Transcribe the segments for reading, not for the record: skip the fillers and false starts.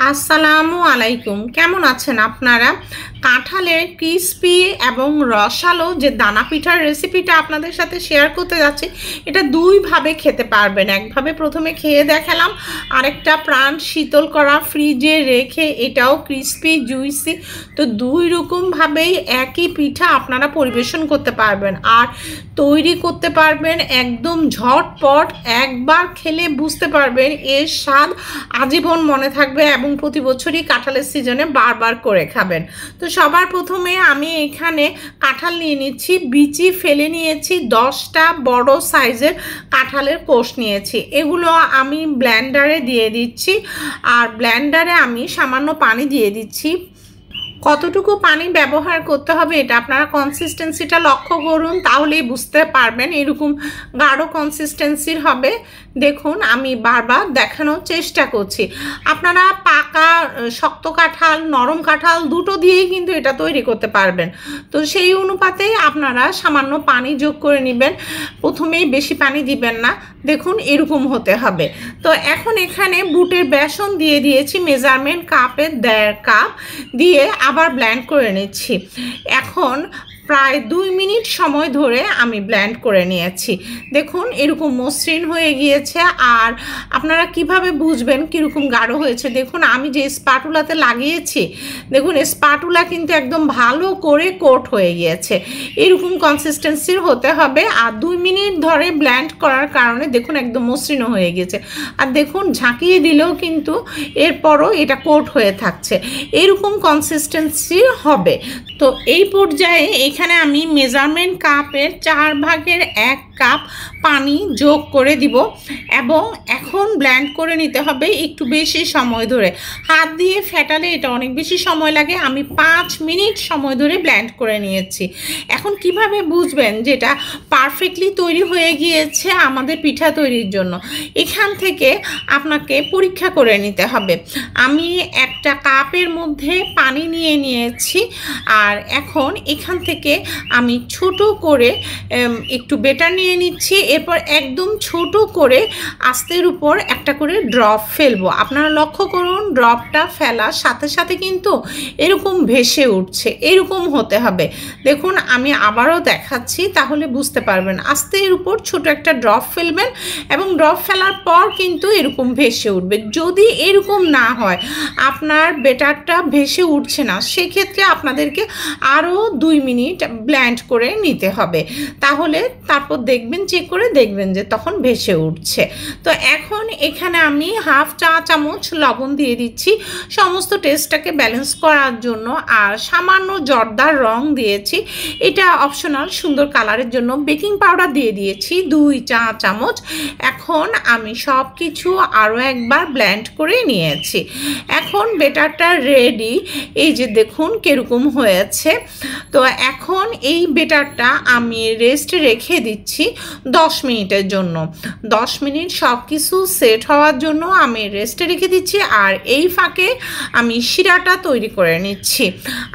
আসসালামু আলাইকুম। কেমন আছেন আপনারা? কাঁঠালের ক্রিসপি এবং রসালো যে দানা পিঠার রেসিপিটা আপনাদের সাথে শেয়ার করতে যাচ্ছি, এটা দুইভাবে খেতে পারবেন। একভাবে প্রথমে খেয়ে দেখালাম, আরেকটা প্রাণ শীতল করা ফ্রিজে রেখে এটাও ক্রিসপি জুইসি। তো দুই রকমভাবেই একই পিঠা আপনারা পরিবেশন করতে পারবেন আর তৈরি করতে পারবেন একদম ঝটপট। একবার খেলে বুঝতে পারবেন এর স্বাদ আজীবন মনে থাকবে এবং প্রতি বছরই কাঁঠালের সিজনে বারবার করে খাবেন। তো সবার প্রথমে আমি এখানে কাঁঠাল নিয়ে নিচ্ছি, বিচি ফেলে নিয়েছি। 10টা বড় সাইজের কাঁঠালের কোষ নিয়েছি। এগুলো আমি ব্লেন্ডারে দিয়ে দিচ্ছি আর ব্লেন্ডারে আমি সামান্য পানি দিয়ে দিচ্ছি। কতটুকু পানি ব্যবহার করতে হবে এটা আপনারা কনসিস্টেন্সিটা লক্ষ্য করুন, তাহলেই বুঝতে পারবেন। এরকম গাঢ় কনসিস্টেন্সির হবে। দেখুন আমি বারবার দেখানোর চেষ্টা করছি। আপনারা পাকা শক্ত কাঁঠাল, নরম কাঁঠাল দুটো দিয়েই কিন্তু এটা তৈরি করতে পারবেন। তো সেই অনুপাতেই আপনারা সামান্য পানি যোগ করে নেবেন। প্রথমেই বেশি পানি দিবেন না। দেখুন এরকম হতে হবে। তো এখন এখানে বুটের বেসন দিয়ে দিয়েছি, মেজারমেন্ট কাপের 1.5 কাপ দিয়ে আবার ব্লেন্ড করে নিচ্ছি। এখন প্রায় 2 মিনিট সময় ধরে আমি ব্লেন্ড করে নিয়েছি। দেখুন এরকম মসৃণ হয়ে গিয়েছে। আর আপনারা কিভাবে বুঝবেন কীরকম গাঢ় হয়েছে? দেখুন আমি যে স্পাটুলাতে লাগিয়েছি, দেখুন স্পাটুলা কিন্তু একদম ভালো করে কোট হয়ে গিয়েছে। এরকম কনসিস্টেন্সির হতে হবে। আর 2 মিনিট ধরে ব্লেন্ড করার কারণে দেখুন একদম মসৃণ হয়ে গেছে। আর দেখুন ঝাঁকিয়ে দিলেও কিন্তু এরপরও এটা কোট হয়ে থাকছে। এরকম কনসিস্টেন্সির হবে। তো এই পর্যায়ে এখানে আমি মেজারমেন্ট কাপের 4 ভাগের 1 কাপ পানি যোগ করে দিব এবং এখন ব্লেন্ড করে নিতে হবে একটু বেশি সময় ধরে। হাত দিয়ে ফেটালে এটা অনেক বেশি সময় লাগে। আমি 5 মিনিট সময় ধরে ব্লেন্ড করে নিয়েছি। এখন কিভাবে বুঝবেন যেটা পারফেক্টলি তৈরি হয়ে গিয়েছে আমাদের পিঠা তৈরির জন্য? এখান থেকে আপনাকে পরীক্ষা করে নিতে হবে। আমি একটা কাপের মধ্যে পানি নিয়ে নিয়েছি আর এখন এখান থেকে আমি ছোট করে একটু বেটার নিয়ে নিচ্ছি। এরপর একদম ছোট করে আস্তের উপর একটা করে ড্রপ ফেলবো। আপনারা লক্ষ্য করুন ড্রপটা ফেলার সাথে সাথে কিন্তু এরকম ভেসে উঠছে। এরকম হতে হবে। দেখুন আমি আবারও দেখাচ্ছি, তাহলে বুঝতে পারবেন। আস্তের উপর ছোট একটা ড্রপ ফেলবেন এবং ড্রপ ফেলার পর কিন্তু এরকম ভেসে উঠবে। যদি এরকম না হয়, আপনার বেটারটা ভেসে উঠছে না, সেক্ষেত্রে আপনাদেরকে আরও 2 মিনিট ব্লেন্ড করে নিতে হবে। তাহলে তারপর দেখবেন, চেক করে দেখবেন যে তখন ভেসে উঠছে। তো এখন এখানে আমি হাফ চা চামচ লবণ দিয়ে দিচ্ছি সমস্ত টেস্টটাকে ব্যালেন্স করার জন্য। আর সামান্য জর্দার রং দিয়েছি, এটা অপশনাল, সুন্দর কালারের জন্য। বেকিং পাউডার দিয়ে দিয়েছি 2 চা চামচ। এখন আমি সব কিছু আরও একবার ব্লেন্ড করে নিয়েছি। এখন বেটারটা রেডি। এই যে দেখুন কিরকম হয়েছে। তো এখন এই বেটারটা আমি রেস্ট রেখে দিচ্ছি 10 মিনিটের জন্য। 10 মিনিট সব কিছু সেট হওয়ার জন্য আমি রেস্টে রেখে দিচ্ছি। আর এই ফাঁকে আমি শিরাটা তৈরি করে নিচ্ছি।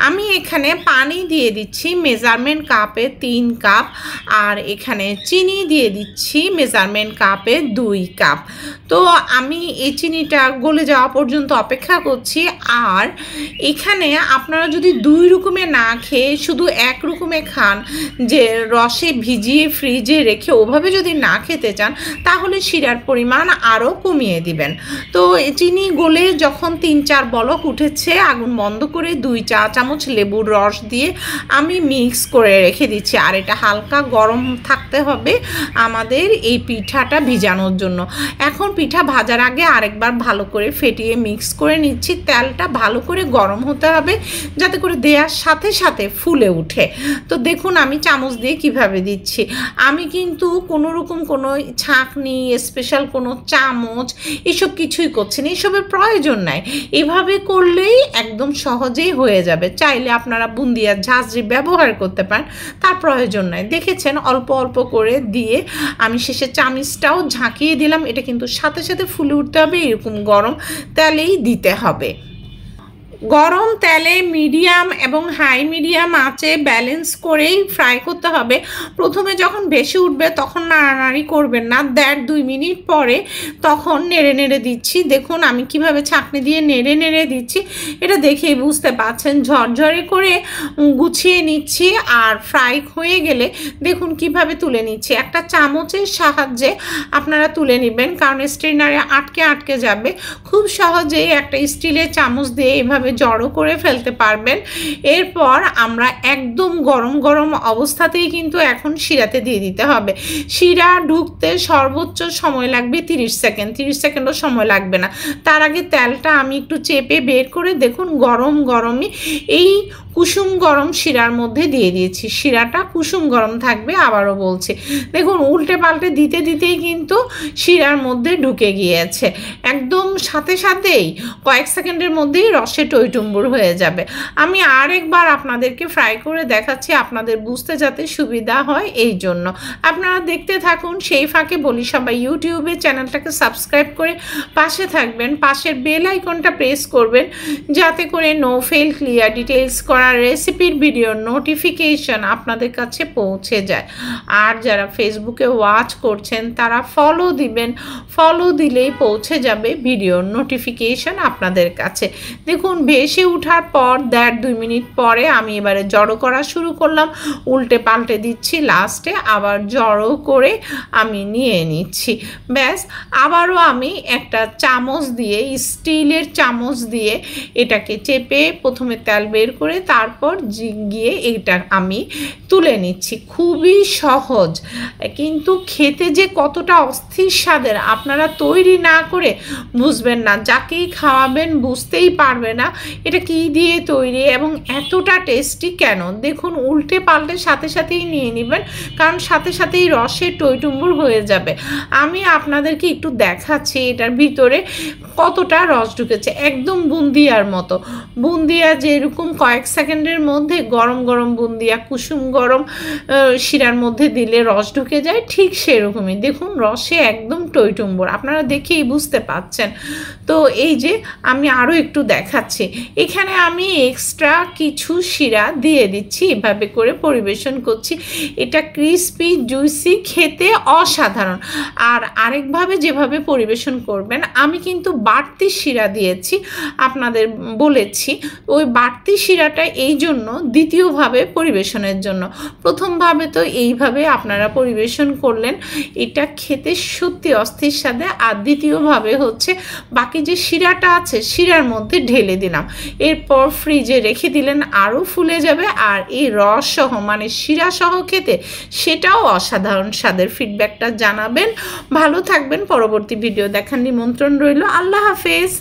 আমি এখানে পানি দিয়ে দিচ্ছি মেজারমেন্ট কাপে 3 কাপ আর এখানে চিনি দিয়ে দিচ্ছি মেজারমেন্ট কাপে 2 কাপ। তো আমি এই চিনিটা গলে যাওয়া পর্যন্ত অপেক্ষা করছি। আর এখানে আপনারা যদি 2 রকমে না খেয়ে শুধু 1 রকমে খান, যে রসে ভিজিয়ে ফ্রিজে রেখে ওভাবে যদি না খেতে চান, তাহলে শিরার পরিমাণ আরও কমিয়ে দিবেন। তো চিনি গলে যখন 3-4 বলক উঠেছে, আগুন বন্ধ করে 2 চা চামচ লেবুর রস দিয়ে আমি মিক্স করে রেখে দিচ্ছি। আর এটা হালকা গরম থাকতে হবে আমাদের এই পিঠাটা ভিজানোর জন্য। এখন পিঠা ভাজার আগে আরেকবার ভালো করে ফেটিয়ে মিক্স করে নিচ্ছি। তেলটা ভালো করে গরম হতে হবে যাতে করে দেওয়ার সাথে সাথে ফুলে উঠে। তো দেখুন আমি চামচ দিয়ে কিভাবে দিচ্ছি। আমি কিন্তু কোনো রকম কোনো ছাঁকনি, স্পেশাল কোনো চামচ এসব কিছুই করছি না, এসবের প্রয়োজন নাই। এভাবে করলেই একদম সহজেই হয়ে যাবে। চাইলে আপনারা বুন্দিয়ার ঝাঁঝরি ব্যবহার করতে পারেন, তার প্রয়োজন নাই। দেখেছেন অল্প অল্প করে দিয়ে আমি শেষে চামচটাও ঝাঁকিয়ে দিলাম। এটা কিন্তু সাথে সাথে ফুলে উঠতে হবে, এরকম গরম তেলেই দিতে হবে। গরম তেলে মিডিয়াম এবং হাই মিডিয়াম আঁচে ব্যালেন্স করেই ফ্রাই করতে হবে। প্রথমে যখন বেশি উঠবে তখন নাড়ানাড়ি করবেন না, 1.5-2 মিনিট পরে তখন নেড়ে নেড়ে দিচ্ছি। দেখুন আমি কিভাবে ছাঁকনি দিয়ে নেড়ে নেড়ে দিচ্ছি, এটা দেখেই বুঝতে পারছেন। ঝরঝরে করে গুছিয়ে নিচ্ছি, আর ফ্রাই হয়ে গেলে দেখুন কিভাবে তুলে নিচ্ছি। একটা চামচের সাহায্যে আপনারা তুলে নেবেন, কারণ স্ট্রেনারে আটকে আটকে যাবে। খুব সহজেই একটা স্টিলের চামচ দিয়ে এভাবে জড়ো করে ফেলতে পারবেন। এরপর আমরা একদম গরম গরম অবস্থাতেই কিন্তু এখন শিরাতে দিয়ে দিতে হবে। শিরা ঢুকতে সর্বোচ্চ সময় লাগবে 30 সেকেন্ড, 30 সেকেন্ডও সময় লাগবে না। তার আগে তেলটা আমি একটু চেপে বের করে দেখুন গরম গরমই এই কুসুম গরম শিরার মধ্যে দিয়ে দিয়েছি। শিরাটা কুসুম গরম থাকবে, আবারও বলছি। দেখুন উল্টে পাল্টে দিতে দিতেই কিন্তু শিরার মধ্যে ঢুকে গিয়েছে। একদম সাথে সাথেই কয়েক সেকেন্ডের মধ্যেই রসে টইটুম্বুর হয়ে যাবে। আমি আরেকবার আপনাদেরকে ফ্রাই করে দেখাচ্ছি, আপনাদের বুঝতে যাতে সুবিধা হয় এই জন্য। আপনারা দেখতে থাকুন। সেই ফাঁকে বলি সবাই ইউটিউবে চ্যানেলটাকে সাবস্ক্রাইব করে পাশে থাকবেন, পাশের বেল আইকনটা প্রেস করবেন, যাতে করে নো ফেল ক্লিয়ার ডিটেলস করা রেসিপির ভিডিওর নোটিফিকেশন আপনাদের কাছে পৌঁছে যায়। আর যারা ফেসবুকে ওয়াচ করছেন তারা ফলো দিবেন, ফলো দিলেই পৌঁছে যাবে ভিডিওর নোটিফিকেশন আপনাদের কাছে। দেখুন ভেসে ওঠার পর 1.5-2 মিনিট পরে আমি এবারে জড়ো করা শুরু করলাম, উল্টে পাল্টে দিচ্ছি, লাস্টে আবার জড়ো করে আমি নিয়ে নিচ্ছি। ব্যাস, আবারও আমি একটা চামচ দিয়ে, স্টিলের চামচ দিয়ে এটাকে চেপে প্রথমে তেল বের করে তারপর গিয়ে এটা আমি তুলে নিচ্ছি। খুবই সহজ, কিন্তু খেতে যে কতটা অস্থির স্বাদের আপনারা তৈরি না করে বুঝবেন না। যাকেই খাওয়াবেন বুঝতেই পারবে না এটা কি দিয়ে তৈরি এবং এতটা টেস্টি কেন। দেখুন উল্টে পাল্টে সাথে সাথেই নিয়ে নেবেন, কারণ সাথে সাথেই রসে টইটুম্বুর হয়ে যাবে। আমি আপনাদেরকে একটু দেখাচ্ছি এটার ভিতরে কতটা রস ঢুকেছে, একদম বুন্দিয়ার মতো। বুন্দিয়া যেরকম কয়েক সেকেন্ডের মধ্যে গরম গরম বুন্দিয়া কুসুম গরম শিরার মধ্যে দিলে রস ঢুকে যায়, ঠিক সেরকমই। দেখুন রসে একদম টইটুম্বুর, আপনারা দেখেই বুঝতে পাচ্ছেন। তো এই যে আমি আরও একটু দেখাচ্ছি, এখানে আমি এক্সট্রা কিছু শিরা দিয়ে দিচ্ছি, এভাবে করে পরিবেশন করছি। এটা ক্রিসপি জুইসি, খেতে অসাধারণ। আর আরেকভাবে যেভাবে পরিবেশন করবেন, আমি কিন্তু বাড়তি শিরা দিয়েছি, আপনাদের বলেছি ওই বাড়তি শিরাটা এই জন্য দ্বিতীয়ভাবে পরিবেশনের জন্য। প্রথমভাবে তো এইভাবে আপনারা পরিবেশন করলেন, এটা খেতে সত্যি অস্থির স্বাদে। আর দ্বিতীয়ভাবে হচ্ছে বাকি যে শিরাটা আছে শিরার মধ্যে ঢেলে দিলাম, এরপর ফ্রিজে রেখে দিলেন, আরও ফুলে যাবে। আর এই রস সহ মানে শিরা সহ খেতে সেটাও অসাধারণ স্বাদের। ফিডব্যাকটা জানাবেন। ভালো থাকবেন। পরবর্তী ভিডিও দেখার নিমন্ত্রণ রইল। আল্লাহ হাফেজ।